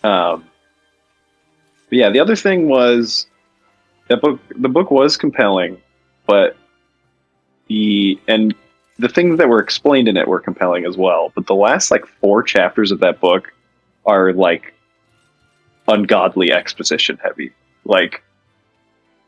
Um, but yeah, the other thing was the book was compelling, but the things that were explained in it were compelling as well. But the last like 4 chapters of that book are like ungodly exposition heavy. Like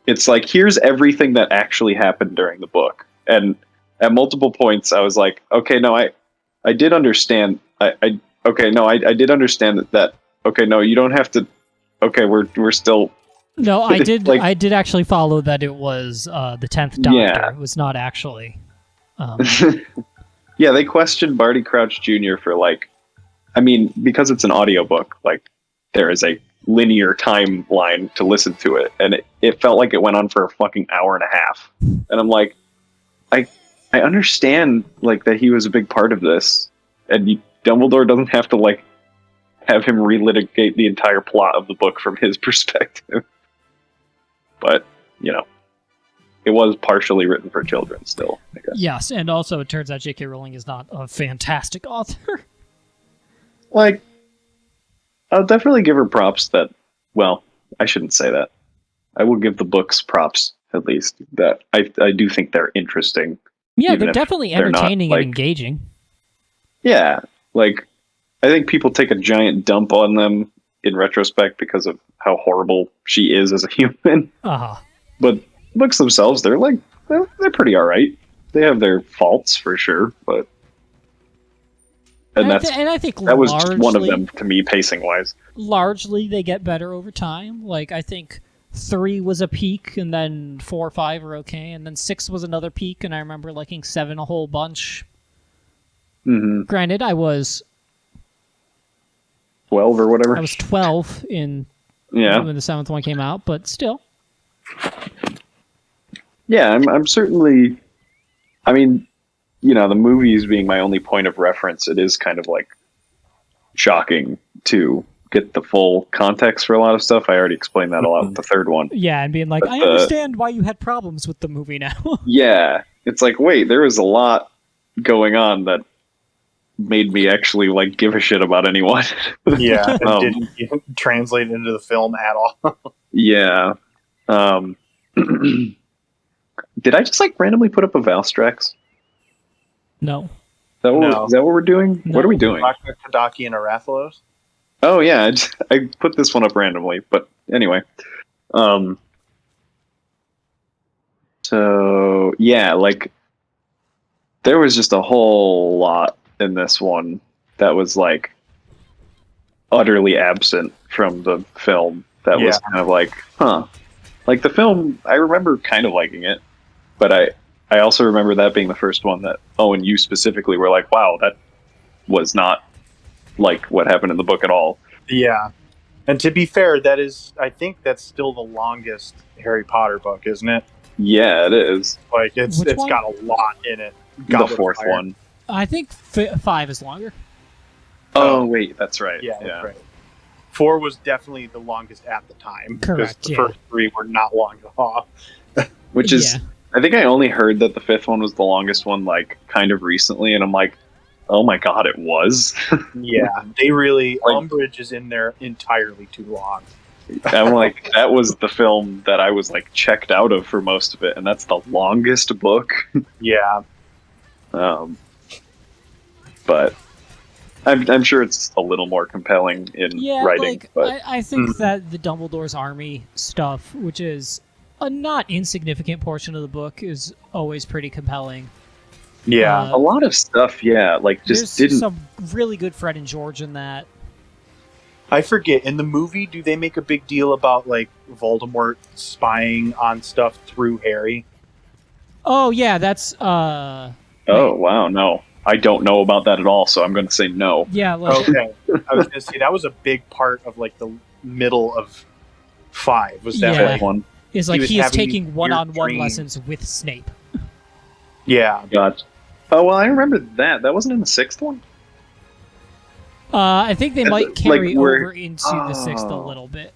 it's like here's everything that actually happened during the book, and at multiple points I was like, okay, no, I did understand. I okay, no, I did understand that. Okay, no, you don't have to. Okay, we're still. No, I did. Like, I did actually follow that it was the 10th Doctor. Yeah. It was not actually. Yeah, they questioned Barty Crouch Jr. for like, I mean, because it's an audiobook, like there is a linear timeline to listen to it, and it felt like it went on for a fucking hour and a half. And I'm like, I understand like that he was a big part of this, and Dumbledore doesn't have to like have him relitigate the entire plot of the book from his perspective. But you know, it was partially written for children still, I guess. Yes, and also it turns out J.K. Rowling is not a fantastic author. Like, I'll definitely give her props that, well, I shouldn't say that. I will give the books props, at least, that I do think they're interesting. Yeah, they're definitely entertaining and engaging. Yeah, like, I think people take a giant dump on them in retrospect because of how horrible she is as a human. Uh-huh. But books themselves, they're pretty alright. They have their faults, for sure, but... And I think that was largely, just one of them to me, pacing-wise. Largely, they get better over time. Like, I think 3 was a peak, and then 4 or 5 are okay, and then 6 was another peak, and I remember liking 7 a whole bunch. Mm-hmm. Granted, I was 12 or whatever. I was 12 when the 7th one came out, but still. Yeah, I'm certainly... I mean, you know, the movies being my only point of reference, it is kind of like shocking to get the full context for a lot of stuff. I already explained that a lot with the third one. Yeah, and being like, I understand why you had problems with the movie now. Yeah, it's like, wait, there was a lot going on that made me actually like give a shit about anyone. Yeah, it didn't translate into the film at all. Yeah. Did I just like randomly put up a Valstrax? No. Is that what we're doing? No. What are we doing? Kadaki and Arathalos? Oh yeah, I put this one up randomly, but anyway. So yeah, like there was just a whole lot in this one that was like utterly absent from the film. That was kind of like, huh. Like the film, I remember kind of liking it, but I also remember that being the first one that Owen, you specifically were like, wow, that was not like what happened in the book at all. Yeah. And to be fair, I think that's still the longest Harry Potter book, isn't it? Yeah, it is. Like it's got a lot in it. The fourth one. I think 5 is longer. Oh wait, that's right. Yeah, that's right. 4 was definitely the longest at the time. Correct. Because the first 3 were not long at all. Which is, I think I only heard that the 5th one was the longest one, like kind of recently, and I'm like, oh my god, it was. Yeah, they really Umbridge is in there entirely too long. I'm like, that was the film that I was like checked out of for most of it, and that's the longest book. Yeah. But I'm sure it's a little more compelling in writing. Like, but I think that the Dumbledore's army stuff, which is a not insignificant portion of the book, is always pretty compelling. Yeah, a lot of stuff. Yeah, like just there's some really good Fred and George in that. I forget, in the movie, do they make a big deal about like Voldemort spying on stuff through Harry? Oh yeah, that's oh wow, no. I don't know about that at all, so I'm going to say no. Yeah. Like, okay. I was going to say that was a big part of like the middle of 5. Was that one? Is like he is taking one-on-one lessons with Snape. Yeah. Gotcha. Oh well, I remember that. That wasn't in the 6th one. I think they might carry over into the 6th a little bit,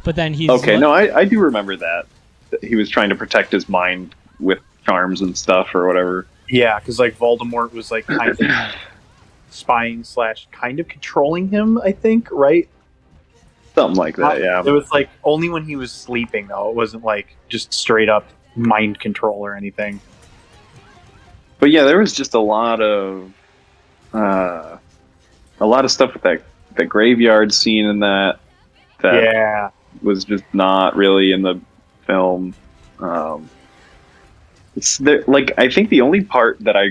but then he's okay. No, I do remember that he was trying to protect his mind with charms and stuff or whatever. Yeah, because like Voldemort was like kind of spying / kind of controlling him, I think, right? Something like that, yeah. It was like only when he was sleeping, though. It wasn't like just straight up mind control or anything. But yeah, there was just a lot of stuff with that graveyard scene in that Yeah. was just not really in the film. Like, I think the only part that I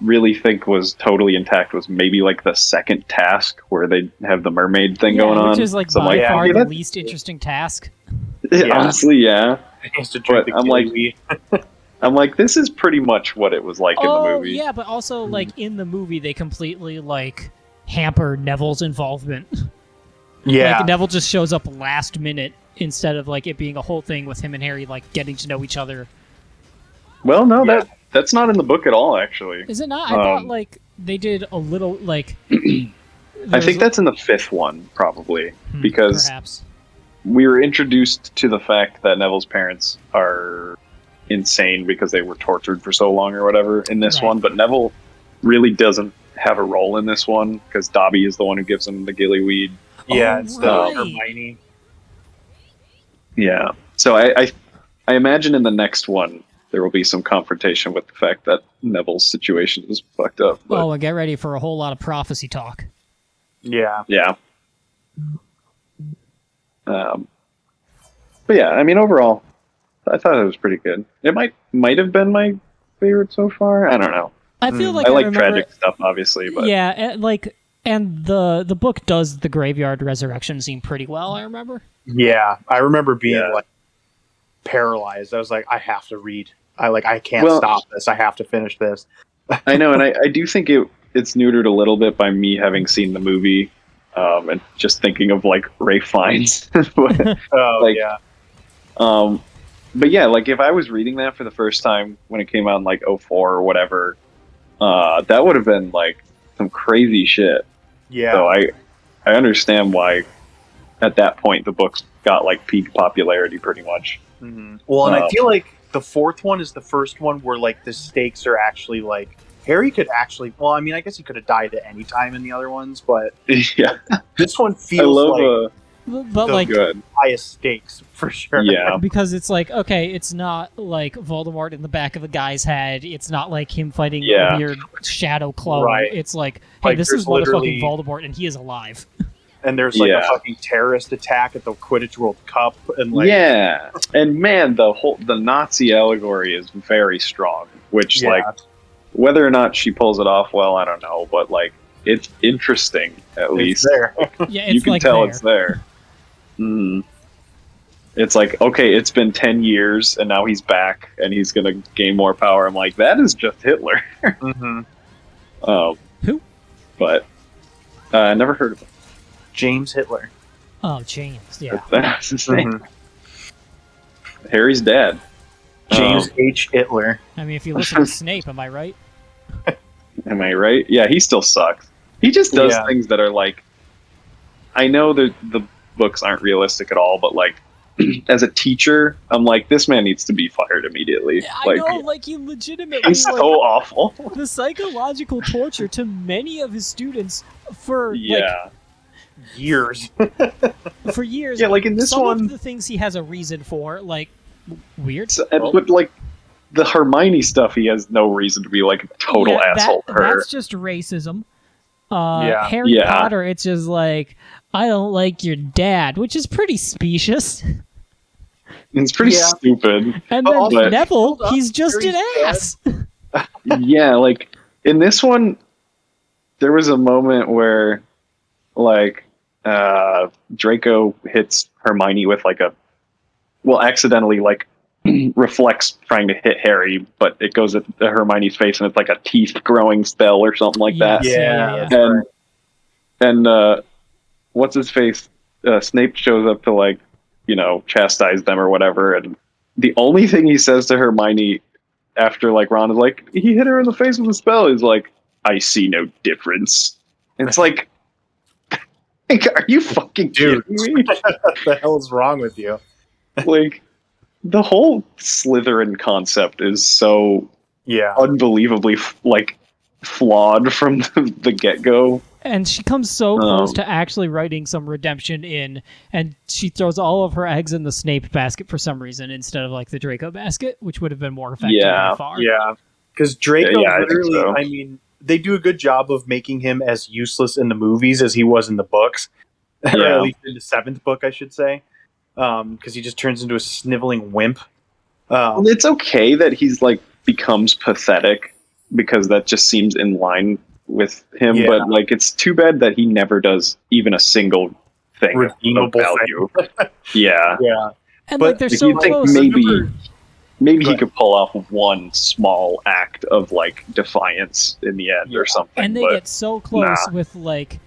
really think was totally intact was maybe like the second task where they have the mermaid thing going on. Which is like So I'm by like, far okay, the that- least interesting task. honestly, yeah. He has to drink But the I'm like- kiwi. I'm like, this is pretty much what it was like in the movie. Yeah, but also like in the movie they completely like hamper Neville's involvement. Yeah. Like Neville just shows up last minute instead of like it being a whole thing with him and Harry like getting to know each other. Well, no, Yeah. that's not in the book at all, actually. Is it not? I thought like they did a little like. I think that's in the fifth one, probably, because perhaps we were introduced to the fact that Neville's parents are insane because they were tortured for so long or whatever in this Right. one, but Neville really doesn't have a role in this one because Dobby is the one who gives him the gillyweed. Yeah, Oh, instead of right. Hermione. Yeah. So I imagine in the next one there will be some confrontation with the fact that Neville's situation is fucked up. But and get ready for a whole lot of prophecy talk. Yeah. yeah. But yeah, I mean, overall, I thought it was pretty good. It might have been my favorite so far. I don't know. I feel like I like remember, tragic stuff, obviously, but Yeah, and the book does the graveyard resurrection scene pretty well. I remember. Yeah. I remember being Yeah. like paralyzed. I was like, I have to read. I can't Well- stop this. I have to finich this. I know, and I do think it's neutered a little bit by me having seen the movie and just thinking of like Ray Fiennes. Oh, Like- yeah. But yeah, like if I was reading that for the first time when it came out in like '04 or whatever, that would have been like some crazy shit. Yeah. So I understand why at that point the books got like peak popularity pretty much. Mhm. Well, and I feel like the fourth one is the first one where like the stakes are actually like Harry could actually. Well, I mean, I guess he could have died at any time in the other ones, but Yeah, this one I feels love like But So like good. highest stakes for sure. Yeah, because it's like okay, it's not like Voldemort in the back of a guy's head. It's not like him fighting Yeah. a weird shadow clone. Right. It's like hey, Like, this there's is motherfucking literally- Voldemort, and he is alive. And there's like a Yeah. fucking terrorist attack at the Quidditch World Cup, and like yeah, and man, the Nazi allegory is very strong. Which Yeah. like whether or not she pulls it off well, I don't know, but like it's interesting at it's least. there. Yeah, it's You can like tell there. it's there. Mm. It's like, okay, it's been 10 years and now he's back and he's going to gain more power. I'm like, that is just Hitler. Mm-hmm. Who? But I never heard of him. James Hitler. Oh, James. Yeah. That's his name. Mhm. Harry's dad. James H. Hitler. I mean, if you listen to Snape, am I right? Am I right? Yeah, he still sucks. He just does Yeah. things that are like, I know that the books aren't realistic at all, but like, as a teacher, I'm like, this man needs to be fired immediately. I Like, know, like he legitimately he's like, so awful. the psychological torture to many of his students for Yeah. Years. for years. Yeah, like in this Some one, of the things he has a reason for, like weird. but like the Hermione stuff, he has no reason to be like a total Yeah, asshole to her. That's just racism. Yeah. Harry Yeah. Potter, it's just like I don't like your dad, which is pretty specious. It's pretty Yeah. stupid. And But then also- Neville, Hold up, he's just an Harry's ass. Yeah, like in this one, there was a moment where like Draco hits Hermione with like accidentally like reflects trying to hit Harry, but it goes at Hermione's face and it's like a teeth growing spell or something like that. Yes, Yeah. And what's his face? Snape shows up to like, chastise them or whatever, and the only thing he says to Hermione after like Ron is like, he hit her in the face with a spell, is like, I see no difference. And it's like, are you fucking Dude. kidding me? What the hell is wrong with you? Like, the whole Slytherin concept is so Yeah. unbelievably like flawed from the get-go. And she comes so close to actually writing some redemption in, and she throws all of her eggs in the Snape basket for some reason instead of like the Draco basket, which would have been more effective by far. Yeah, because Draco literally, so. I mean, they do a good job of making him as useless in the movies as he was in the books, or at least in the 7th book, I should say, because he just turns into a sniveling wimp. Well, it's okay that he's like becomes pathetic because that just seems in line with him, but like it's too bad that he never does even a single thing redeemable of value. thing. Yeah. And but, like they're so close. Maybe he could pull off one small act of like defiance in the end or something. And they get so close with like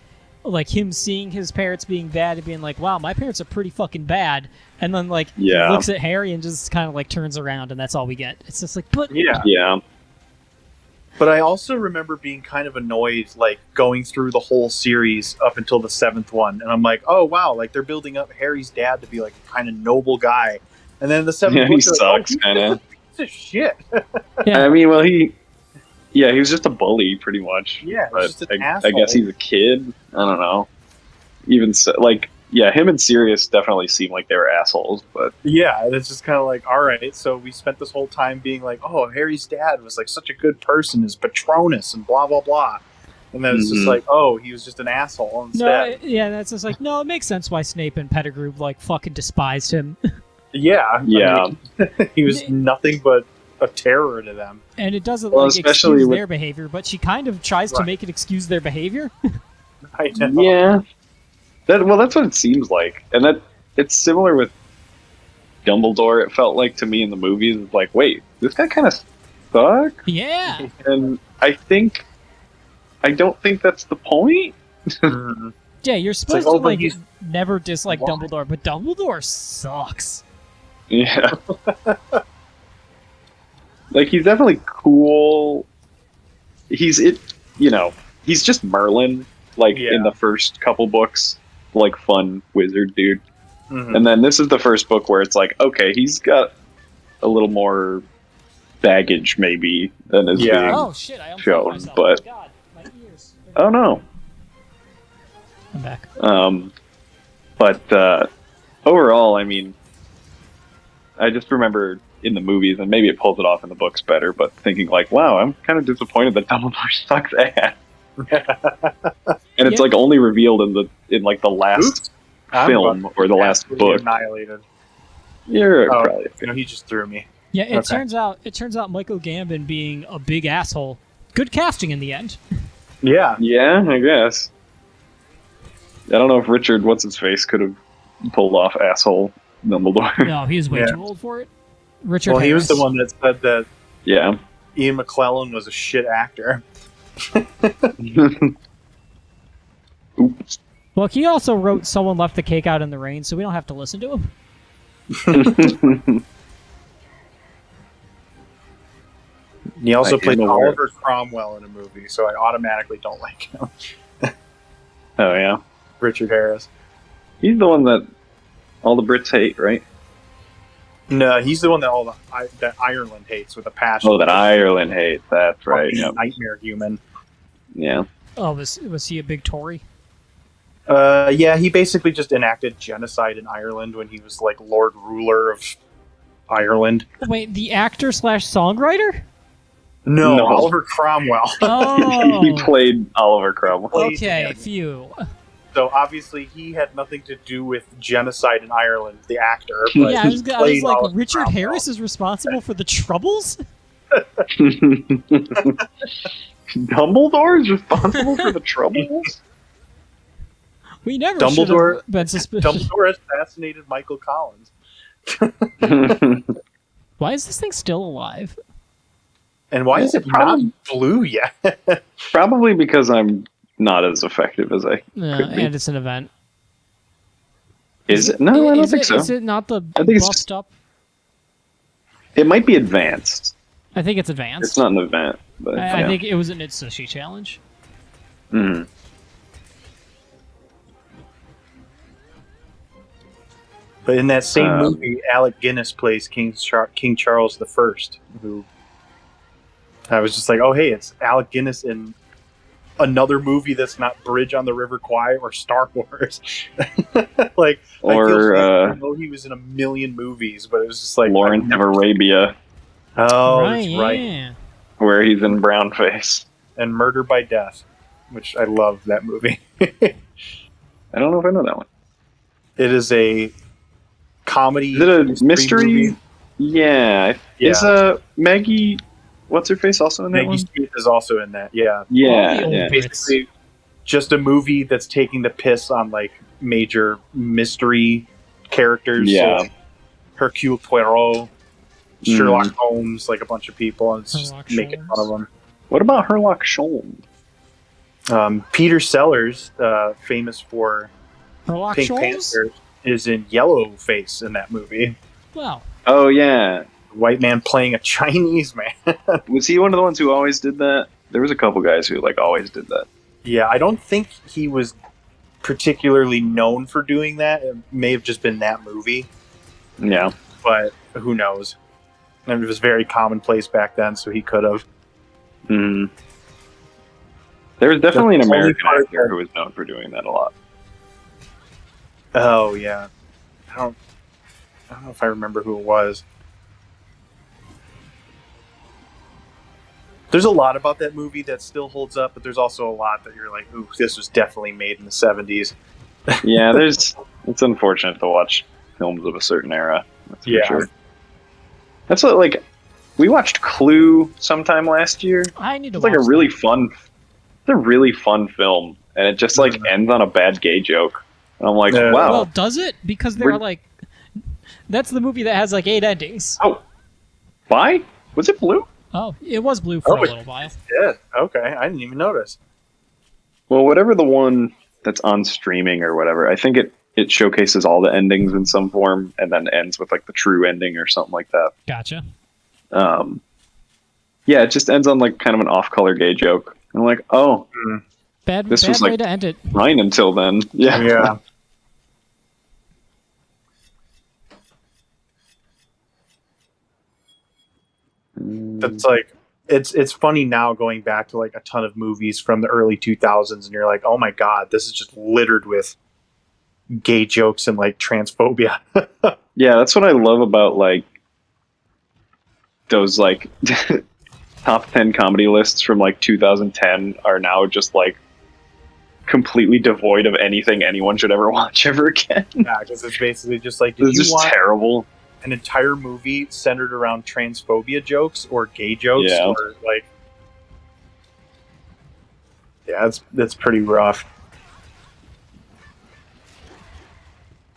him seeing his parents being bad and being like, wow, my parents are pretty fucking bad. And then like he looks at Harry and just kind of like turns around, and that's all we get. It's just like, but yeah. But I also remember being kind of annoyed, like going through the whole series up until the 7th one, and I'm like, oh wow, like they're building up Harry's dad to be like a kind of noble guy, and then the 7th he sucks, like, kind of. Piece of shit. I mean, well, he was just a bully, pretty much. Yeah, but just an asshole. I guess he's a kid. I don't know. Even so, like, yeah, him and Sirius definitely seem like they were assholes, but yeah, it's just kind of like, all right, so we spent this whole time being like, oh, Harry's dad was like such a good person, his Patronus, and blah blah blah, and then it's just like, oh, he was just an asshole instead. No, that's just like, no, it makes sense why Snape and Pettigrew like fucking despised him. Yeah. I mean, he was nothing but a terror to them, and it doesn't like excuse their behavior, but she kind of tries to make it excuse their behavior. I know. Yeah. That's what it seems like, and that it's similar with Dumbledore. It felt like to me in the movies, like, wait, this guy kind of sucks. Yeah, and I don't think that's the point. Yeah, you're supposed to like never dislike Dumbledore, but Dumbledore sucks. Yeah, like he's definitely cool. He's just Merlin, like in the first couple books. Like fun wizard dude, and then this is the first book where it's like, okay, he's got a little more baggage maybe than is being shown, but God, my ears. Oh no, I'm back. But overall, I mean, I just remember in the movies, and maybe it pulls it off in the books better, but thinking like, wow, I'm kind of disappointed that Dumbledore sucks ass. And it's like only revealed in like the last film or the last book. Annihilated. You're probably. He just threw me. Yeah, it turns out Michael Gambon being a big asshole. Good casting in the end. Yeah. Yeah, I guess. I don't know if Richard what's his face could have pulled off asshole Dumbledore. No, he was way too old for it. Richard. Well, Harris. he was the one that said that. Yeah. Ian McClellan was a shit actor. Oops. Well, he also wrote "Someone Left the Cake Out in the Rain," so we don't have to listen to him. He also played Oliver Cromwell in a movie, so I automatically don't like him. Oh yeah, Richard Harris. He's the one that all the Brits hate, right? No, he's the one that that Ireland hates with a passion. Oh, that Ireland hates. That's right. Yep. Nightmare human. Yeah. Oh, was he a big Tory? Yeah, he basically just enacted genocide in Ireland when he was like Lord Ruler of Ireland. Wait, the actor / songwriter? No, Oliver Cromwell. Oh, he played Oliver Cromwell. Okay, phew. So obviously he had nothing to do with genocide in Ireland, the actor. But yeah, I was like, Oliver Richard Cromwell. Harris is responsible for the Troubles? Dumbledore is responsible for the Troubles? We never should have been suspicious. Dumbledore assassinated Michael Collins. Why is this thing still alive? And why is it not blue yet? Probably because I'm not as effective as I could be. And it's an event. Is it? No, I don't think so. Is it not the I think buffed up? It might be advanced. I think it's advanced. It's not an event. But I think it was an It's Sushi challenge. Hmm. But in that same movie, Alec Guinness plays King Charles I, who I was just like, oh, hey, it's Alec Guinness in another movie that's not Bridge on the River Kwai or Star Wars. Like, Or I know he was in a million movies, but it was just like Lawrence of Arabia. Oh, right, that's right. yeah. Where he's in brown face. And Murder by Death, which I love that movie. I don't know if I know that one. It is a comedy. Is it a mystery? Movie. Yeah. Is Maggie, what's her face, also in that Maggie one? Smith is also in that. Yeah. Yeah. Basically, just a movie that's taking the piss on like major mystery characters. Yeah. So, like, Hercule Poirot, Sherlock Holmes, like a bunch of people, and it's just making fun of them. What about Sherlock Holmes? Peter Sellers, famous for Sherlock Pink Holmes? Panther, is in Yellowface in that movie. Wow. Oh, yeah. White man playing a Chinese man. Was he one of the ones who always did that? There was a couple guys who like always did that. Yeah, I don't think he was particularly known for doing that. It may have just been that movie. Yeah. But who knows? And it was very commonplace back then, so he could have. Mm. There was definitely an The only American part actor that- who was known for doing that a lot. Oh yeah, I don't know if I remember who it was. There's a lot about that movie that still holds up, but there's also a lot that you're like, ooh, this was definitely made in the 70s. Yeah, it's unfortunate to watch films of a certain era. That's for sure. That's what, like, we watched Clue sometime last year. I need to It's like watch a really that. fun, it's a really fun film, and it just like ends on a bad gay joke. And I'm like, Yeah. wow. Well, does it? Because there are like... That's the movie that has like 8 endings. Oh, why? Was it blue? Oh, it was blue for a Oh, little while. Yeah, okay, I didn't even notice. Well, whatever the one that's on streaming or whatever, I think it showcases all the endings in some form and then ends with like the true ending or something like that. Gotcha. Yeah, it just ends on like kind of an off-color gay joke. And I'm like, oh, Bad This was, way like- to end it. fine until then. Yeah. Yeah. That's like it's funny now going back to like a ton of movies from the early 2000s and you're like, oh my god, this is just littered with gay jokes and like transphobia. Yeah, that's what I love about like those like top 10 comedy lists from like 2010 are now just like completely devoid of anything anyone should ever watch ever again. Yeah, because it's basically just like, did It's you just want terrible. an entire movie centered around transphobia jokes or gay jokes? Yeah. Or like, yeah, that's pretty rough.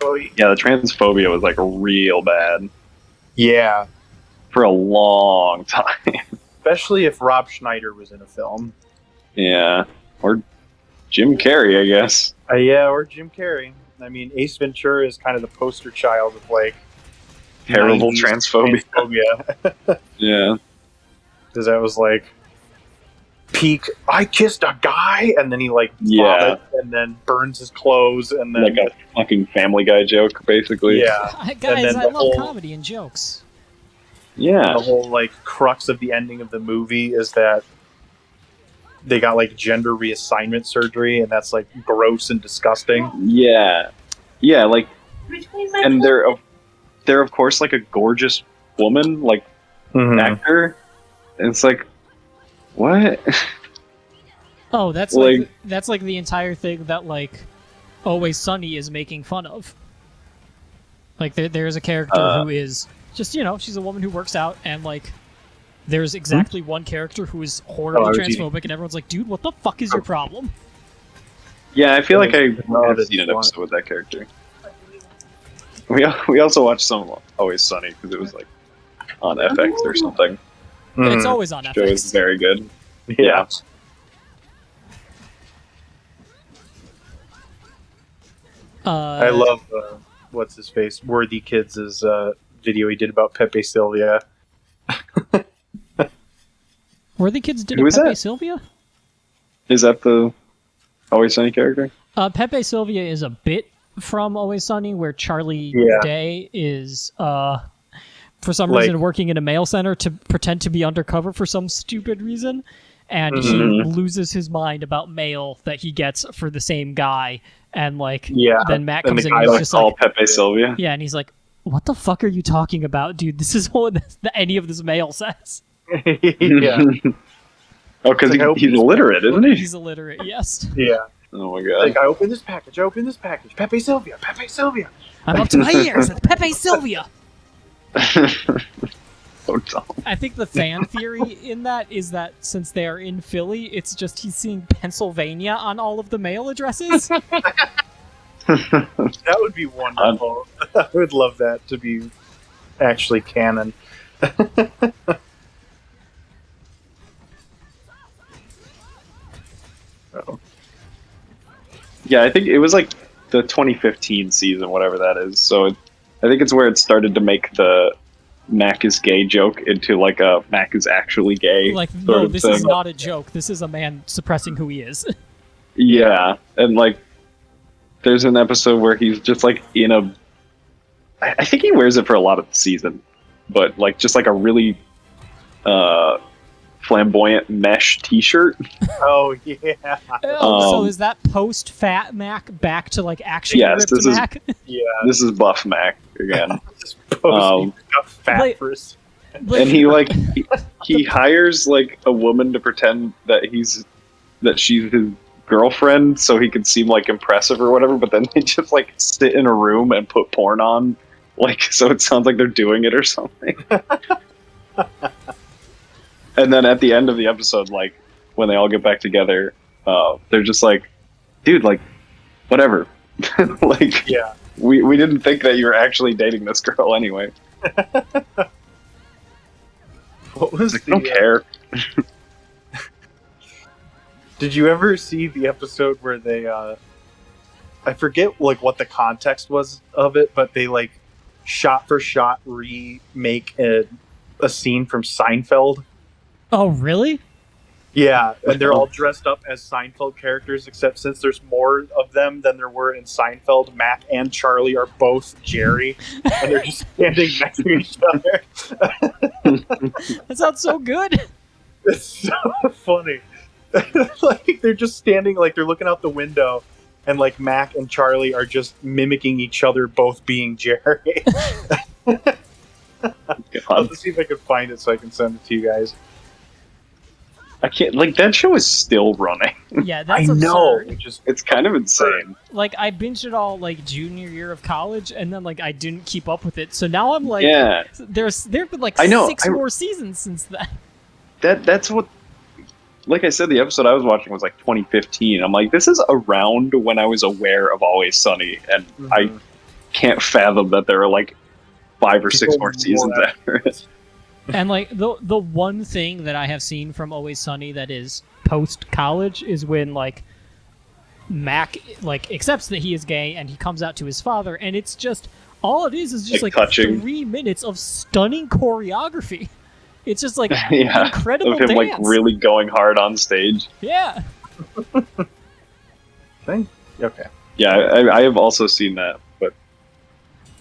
Oh, Yeah, the transphobia was like real bad yeah, for a long time. especially if Rob Schneider was in a film. Yeah, or Jim Carrey, I guess. Yeah, or Jim Carrey. I mean, Ace Ventura is kind of the poster child of like Terrible 90s transphobia. Yeah, because that was like peak. I kissed a guy, and then he like Yeah. vomits and then burns his clothes, and then like a fucking Family Guy joke, basically. yeah, Guys, then I the love whole- comedy and jokes. Yeah. the whole like crux of the ending of the movie is that they got like gender reassignment surgery, and that's like gross and disgusting. Yeah, yeah, like, and they're of course like a gorgeous woman, like actor, and it's like, what? Oh, that's Like- that's like the entire thing that like Always Sunny is making fun of. Like there's a character who is just, you know, she's a woman who works out, and like there's exactly one character who is horribly I was transphobic, and everyone's like, dude, what the fuck is your problem? Yeah, I feel like I No, have that's seen an fine. episode with that character. We also watched some Always Sunny because it was like on FX or something. It's always on Show is FX. very good. Yeah. I love what's his face, Worthy Kids' video he did about Pepe Sylvia. Were the kids did Who a is Pepe that? Sylvia? Is that the Always Sunny character? Pepe Sylvia is a bit from Always Sunny, where Charlie Yeah. Day is for some Like- reason working in a mail center to pretend to be undercover for some stupid reason, and he loses his mind about mail that he gets for the same guy, and like then Matt comes in and he's just like Pepe Sylvia. Yeah, and he's like, "What the fuck are you talking about, dude? This is what any of this mail says." Yeah. Oh, because he's illiterate, isn't he? He's illiterate, yes. Yeah. Oh my god. Like, I open this package. Pepe Sylvia. I'm up to my ears with Pepe Sylvia. So dumb. I think the fan theory in that is that since they are in Philly, it's just he's seeing Pennsylvania on all of the mail addresses. That would be wonderful. I would love that to be actually canon. Yeah, I think it was like the 2015 season, whatever that is. So I think it's where it started to make the Mac is gay joke into like a Mac is actually gay. Like, no, this is not a joke. This is a man suppressing who he is. Yeah, and like there's an episode where he's just like in a... I think he wears it for a lot of the season, but like just like a really flamboyant mesh t-shirt. Oh, yeah. So is that post-fat Mac back to like actually ripped Mac? Yeah. This is buff Mac again. Fat like, first. And he like he hires like a woman to pretend that she's his girlfriend so he can seem like impressive or whatever, but then they just like sit in a room and put porn on, like, so it sounds like they're doing it or something. And then at the end of the episode, like when they all get back together, they're just like, dude, like whatever. Like, yeah, we didn't think that you were actually dating this girl anyway. What was like, I don't care. Did you ever see the episode where they I forget like what the context was of it, but they like shot for shot remake a scene from Seinfeld? Oh, really? Yeah, and they're all dressed up as Seinfeld characters, except since there's more of them than there were in Seinfeld, Mac and Charlie are both Jerry, and they're just standing next to each other. That sounds so good. It's so funny. Like they're just standing, like they're looking out the window, and like Mac and Charlie are just mimicking each other, both being Jerry. I'll have to see if I can find it so I can send it to you guys. I can't, like, that show is still running. Yeah, that's absurd. It's kind of insane. Like, I binged it all like junior year of college, and then like I didn't keep up with it. So now I'm like, there've been like 6 more seasons since then. That's what. Like I said, the episode I was watching was like 2015. I'm like, this is around when I was aware of Always Sunny, and I can't fathom that there are like 5 or 6 more seasons after it. And like the one thing that I have seen from Always Sunny that is post college is when like Mac like accepts that he is gay and he comes out to his father, and it's just all it is just like touching. 3 minutes of stunning choreography. It's just like incredible of him dance. Like really going hard on stage. Yeah. Okay. Yeah, I have also seen that, but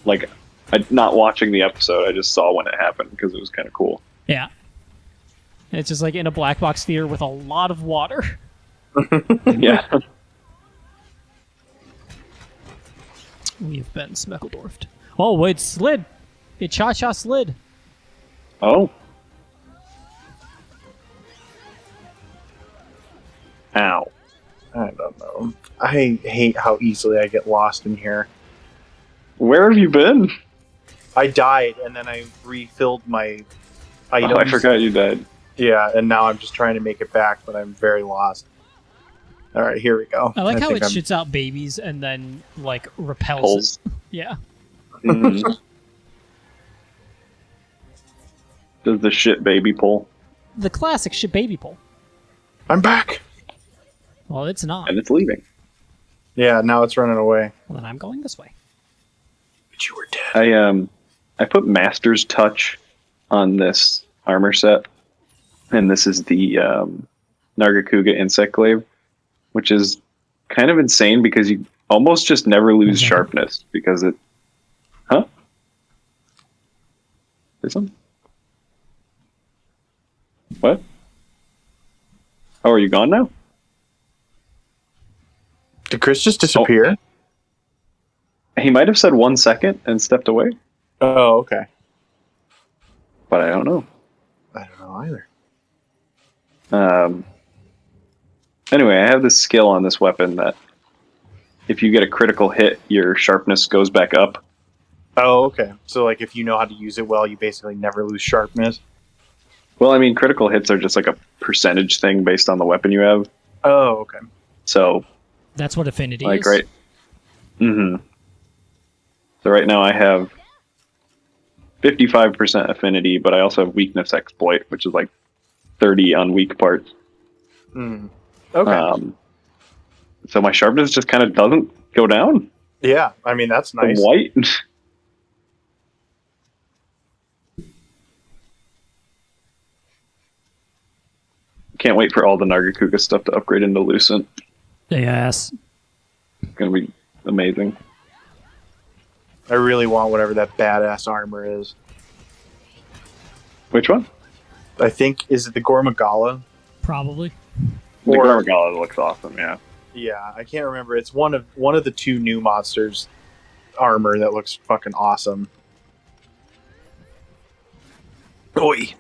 like. I'm not watching the episode. I just saw when it happened because it was kind of cool. Yeah. It's just like in a black box theater with a lot of water. Yeah. We've been Smeckledorfed. Oh, it slid. It cha-cha slid. Oh. Ow. I don't know. I hate how easily I get lost in here. Where have you been? I died, and then I refilled my items. Oh, I forgot you died. Yeah, and now I'm just trying to make it back, but I'm very lost. All right, here we go. I like how it shits out babies and then, like, repels it. Yeah. Mm-hmm. Does the shit baby pull? The classic shit baby pull. I'm back! Well, it's not. And it's leaving. Yeah, now it's running away. Well, then I'm going this way. But you were dead. I put Master's Touch on this armor set, and this is the Nargacuga Insect Glaive, which is kind of insane because you almost just never lose sharpness because it... Huh? This one? What? Oh, are you gone now? Did Chris just disappear? He might have said 1 second and stepped away, Oh, okay. but I don't know. I don't know either. Anyway, I have this skill on this weapon that if you get a critical hit, your sharpness goes back up. Oh, okay. So, like, if you know how to use it well, you basically never lose sharpness. Well, I mean, critical hits are just like a percentage thing based on the weapon you have. Oh, okay. So That's what affinity like is. right. Mm-hmm. So right now I have 55% affinity, but I also have weakness exploit, which is like 30 on weak parts. Okay. So my sharpness just kind of doesn't go down. Yeah, I mean, that's From nice. white. Can't wait for all the Nargacuga stuff to upgrade into Lucent. Yes. It's going to be amazing. I really want whatever that badass armor is. Which one? I think, is it the Gormagala? Probably. The Or- Gormagala looks awesome, yeah. Yeah, I can't remember. It's one of the two new monsters armor that looks fucking awesome. Oi.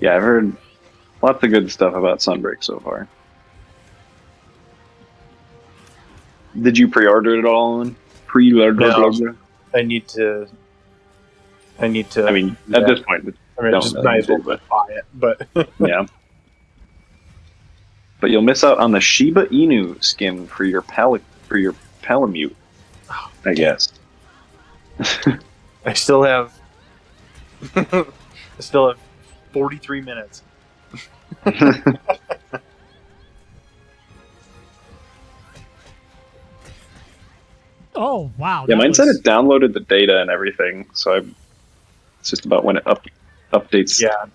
Yeah, I've heard lots of good stuff about Sunbreak so far. Did you pre-order it all? No. I need to. I mean, yeah. at this point, I mean, don't just really might as well need to, buy it. But yeah. But you'll miss out on the Shiba Inu skin for your Palamute, I guess. I still have. I still have 43 minutes. Oh, wow. Yeah, that mine said was- it downloaded the data and everything, so it's just about when it updates. Yeah.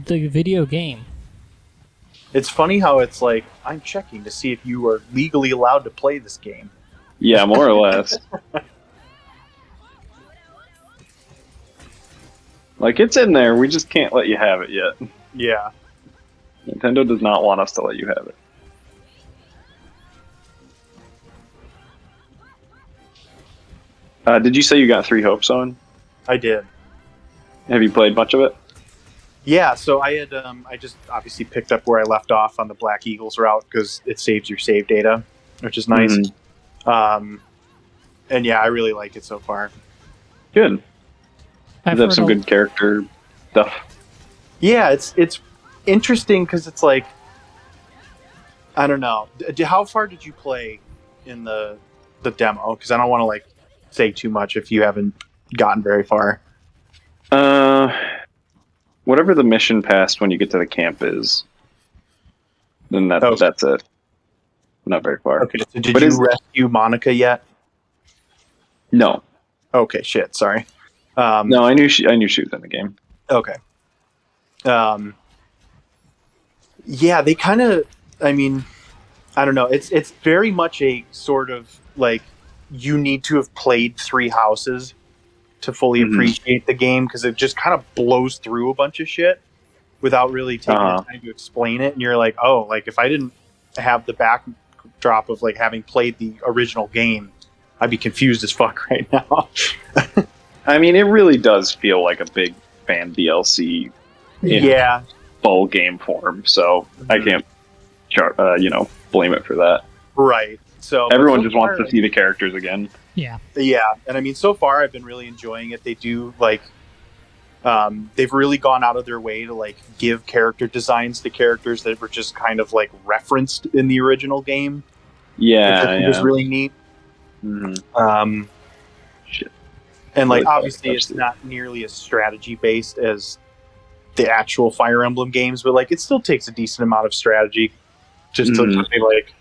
The video game. It's funny how it's like, I'm checking to see if you are legally allowed to play this game. Yeah, more or less. Like, it's in there, we just can't let you have it yet. Yeah. Nintendo does not want us to let you have it. Did you say you got 3 Hopes on? I did. Have you played much of it? Yeah, so I had I just obviously picked up where I left off on the Black Eagles route because it saves your save data, which is nice. And yeah, I really like it so far. Good. I've Does it have heard some a- good character stuff? Yeah, it's interesting because it's like, I don't know. How far did you play in the demo? Because I don't want to like say too much if you haven't gotten very far. Whatever the mission past when you get to the camp is, then that's it. Not very far. Okay, so did But you rescue Monica yet? No, Okay, shit, sorry. no, I knew she was in the game. Okay. Yeah, they kind of. I mean, I don't know. It's very much a sort of like you need to have played 3 houses to fully appreciate the game because it just kind of blows through a bunch of shit without really taking the time to explain it. And you're like, oh, like if I didn't have the backdrop of like having played the original game, I'd be confused as fuck right now. I mean, it really does feel like a big fan DLC in Yeah. full game form, so I can't, blame it for that. Right. So Everyone but so just wants far, to see the characters again. Yeah. Yeah, and I mean, so far I've been really enjoying it. They do like, they've really gone out of their way to like give character designs to characters that were just kind of like referenced in the original game. Yeah, Which I think is really neat. Mhm. Shit. And like Really obviously touched it's it. not nearly as strategy based as the actual Fire Emblem games, but like it still takes a decent amount of strategy just to be like,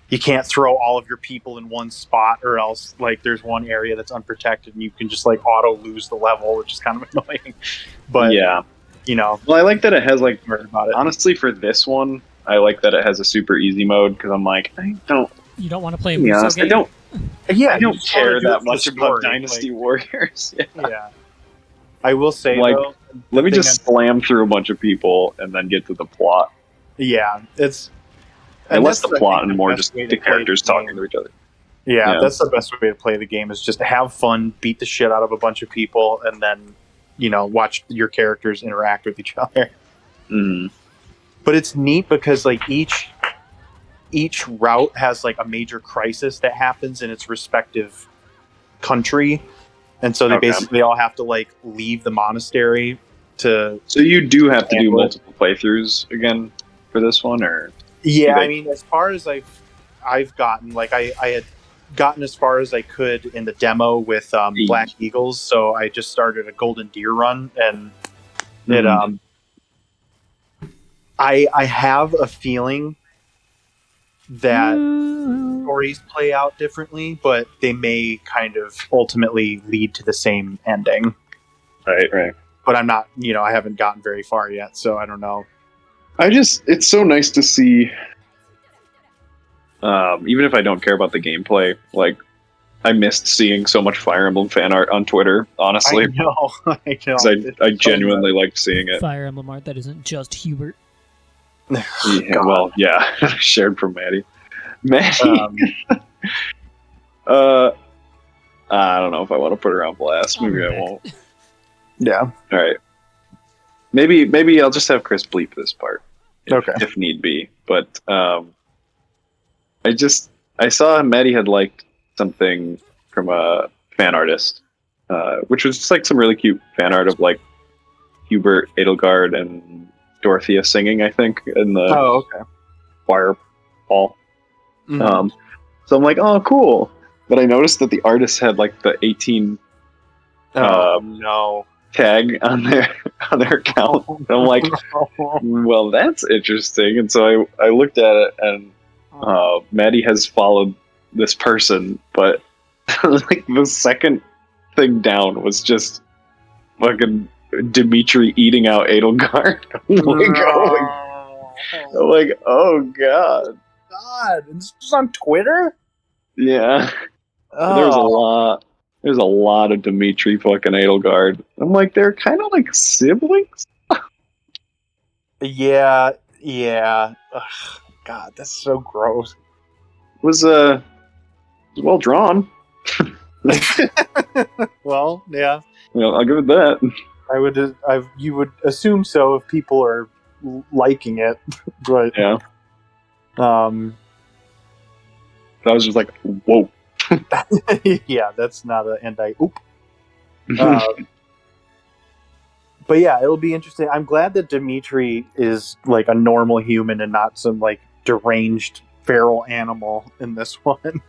you can't throw all of your people in one spot or else like there's one area that's unprotected and you can just like auto lose the level, which is kind of annoying. But Yeah. you know, Well, I like that it has like, worry about it. honestly, for this one, I like that it has a super easy mode because I'm like, You don't want to play a to be Muso honest, game? I Yeah, don't you just wanna care do it that for much the about story, Dynasty like- Warriors. Yeah. Yeah. I will say Like, though, let me just slam through a bunch of people and then get to the plot. Yeah, it's And less the plot and more best just way the to play characters the talking game. to each other. Yeah, that's the best way to play the game, is just to have fun, beat the shit out of a bunch of people, and then, watch your characters interact with each other. Mm-hmm. But it's neat because like each route has like a major crisis that happens in its respective country, and so they basically all have to like leave the monastery to. So you do have to do handle it. multiple playthroughs again for this one, or Yeah, I mean, as far as I've gotten, like I had gotten as far as I could in the demo with Black Eagles, so I just started a Golden Deer run, and it I have a feeling that stories play out differently, but they may kind of ultimately lead to the same ending. Right. But I'm not, I haven't gotten very far yet, so I don't know. It's so nice to see, even if I don't care about the gameplay, like, I missed seeing so much Fire Emblem fan art on Twitter, honestly. I know. Because I genuinely liked seeing it. Fire Emblem art that isn't just Hubert. Shared from Maddie. Maddie. I don't know if I want to put her on blast. Maybe I won't. Yeah. All right. Maybe I'll just have Chris bleep this part, if need be. But I saw Maddie had liked something from a fan artist, which was just like some really cute fan art of like Hubert, Edelgard, and Dorothea singing, I think, in the choir hall. Mm-hmm. So I'm like, oh, cool. But I noticed that the artist had like the 18 tag on their account. And I'm like, well, that's interesting. And so I looked at it, and Maddie has followed this person, but like the second thing down was just fucking Dimitri eating out Edelgard. I'm like, oh god. And this was on Twitter? Yeah. There's a lot of Dimitri fucking Edelgard. I'm like, they're kind of like siblings. Yeah. Ugh, god, that's so gross. It was well drawn. Well, yeah. I'll give it that. You would assume so if people are liking it, but yeah. I was just like, whoa. Yeah, that's not an anti-oop. But yeah, it'll be interesting. I'm glad that Dimitri is like a normal human and not some like deranged feral animal in this one.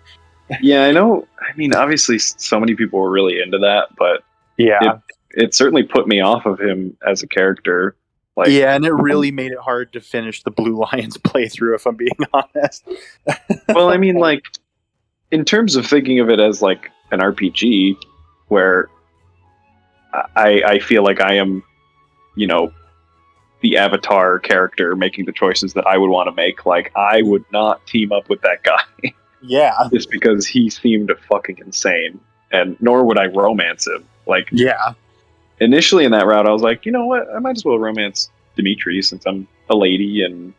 Yeah, I know. I mean, obviously, so many people were really into that, but yeah, it certainly put me off of him as a character. Like, yeah, and it really made it hard to finish the Blue Lions playthrough, if I'm being honest. Well, I mean, like, in terms of thinking of it as like an RPG, where I feel like I am, the avatar character making the choices that I would want to make. Like, I would not team up with that guy. Yeah. Just because he seemed fucking insane. And nor would I romance him. Like, yeah. Initially in that route, I was like, you know what? I might as well romance Dimitri since I'm a lady and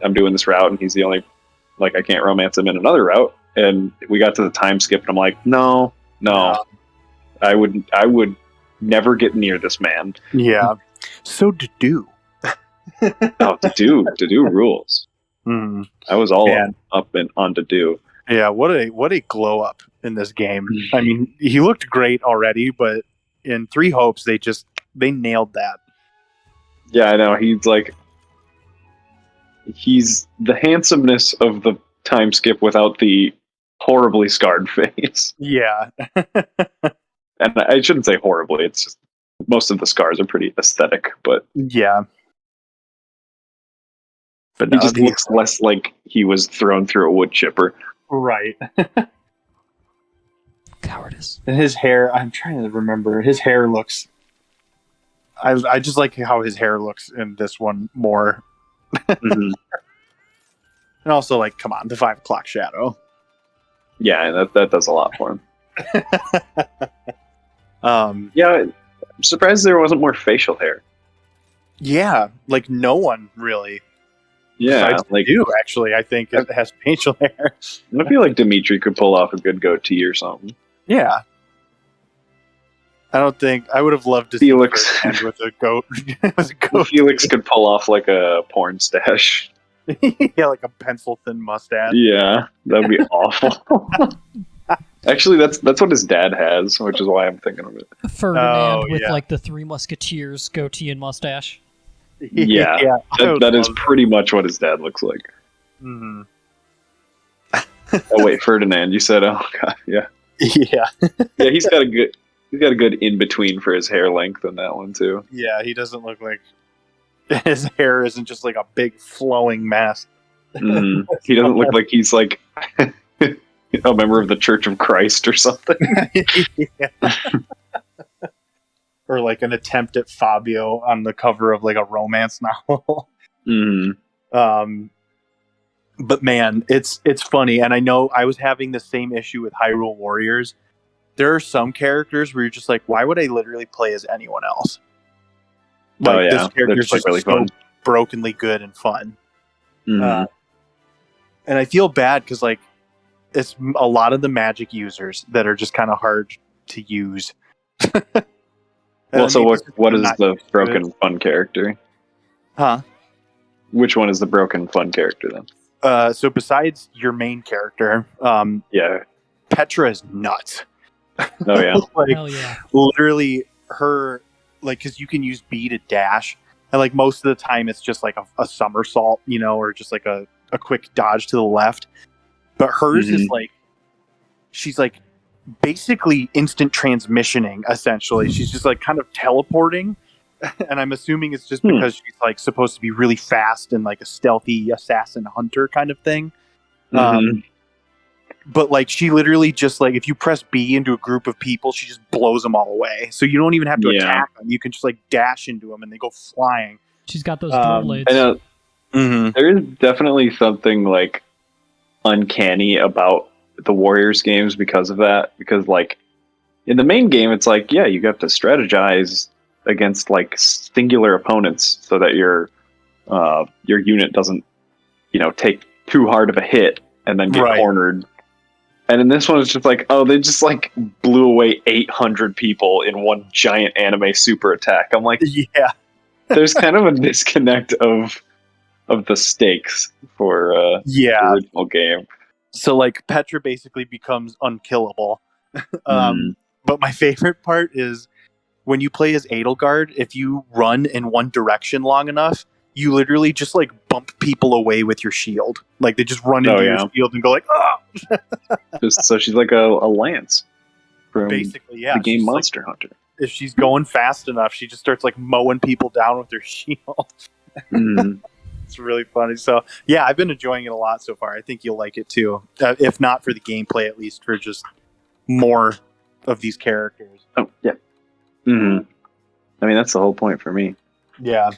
I'm doing this route and he's the only, like, I can't romance him in another route. And we got to the time skip and I'm like, no. I would never get near this man. Yeah. So to do. To do rules. I was all up and on to do. Yeah, what a glow up in this game. I mean, he looked great already, but in Three Hopes they nailed that. Yeah, I know. He's the handsomeness of the time skip without the horribly scarred face. Yeah. And I shouldn't say horribly, it's just most of the scars are pretty aesthetic, but yeah. But he just looks less like he was thrown through a wood chipper. Right. Cowardice. And his hair, I'm trying to remember, his hair looks... I just like how his hair looks in this one more. And also, like, come on, the 5 o'clock shadow. Yeah, that does a lot for him. surprised there wasn't more facial hair. Yeah, like no one really. Yeah, Besides like you actually, I think it has facial hair. I feel like Dimitri could pull off a good goatee or something. Yeah. I don't think I would have loved to Felix see Ferdinand with a goat. With a goat. Felix could pull off like a porn stash. Yeah, like a pencil thin mustache. Yeah, that'd be awful. Actually, that's what his dad has, which is why I'm thinking of it. Ferdinand with like the Three Musketeers goatee and mustache. Yeah, that is pretty much what his dad looks like. Mm-hmm. Oh wait, Ferdinand, you said, oh god, yeah, yeah, yeah, he's got a good in between for his hair length in that one too. Yeah, he doesn't look like his hair isn't just like a big flowing mess. He doesn't look like he's like a member of the Church of Christ or something. Or like an attempt at Fabio on the cover of like a romance novel. But man, it's funny, and I know I was having the same issue with Hyrule Warriors. There are some characters where you're just like, why would I literally play as anyone else? Like, this character's just really so brokenly good and fun. And I feel bad because like it's a lot of the magic users that are just kind of hard to use. Well, so what is the broken fun character? Huh? Which one is the broken fun character then? So besides your main character, Petra is nuts. Oh yeah, like, hell yeah! Literally, her because you can use B to dash, and like most of the time it's just like a somersault, or just like a quick dodge to the left. But hers is like, she's like basically instant transmissioning. Essentially, she's just like kind of teleporting. And I'm assuming it's just because she's like supposed to be really fast and like a stealthy assassin hunter kind of thing. But like she literally just like if you press B into a group of people, she just blows them all away. So you don't even have to attack them. You can just like dash into them and they go flying. She's got those door blades. I know. There is definitely something like uncanny about the Warriors games because of that. Because like in the main game, it's like you have to strategize against like singular opponents so that your unit doesn't take too hard of a hit and then get cornered. And in this one it's just like, they just like blew away 800 people in one giant anime super attack. I'm like, there's kind of a disconnect of the stakes for the original game. So like Petra basically becomes unkillable. But my favorite part is when you play as Edelgard, if you run in one direction long enough, you literally just like bump people away with your shield. Like they just run into your shield and go like, So she's like a lance from basically, the game Monster Hunter. If she's going fast enough, she just starts like mowing people down with her shield. It's really funny. So yeah, I've been enjoying it a lot so far. I think you'll like it too. If not for the gameplay, at least for just more of these characters. Oh yeah. I mean, that's the whole point for me. Yeah.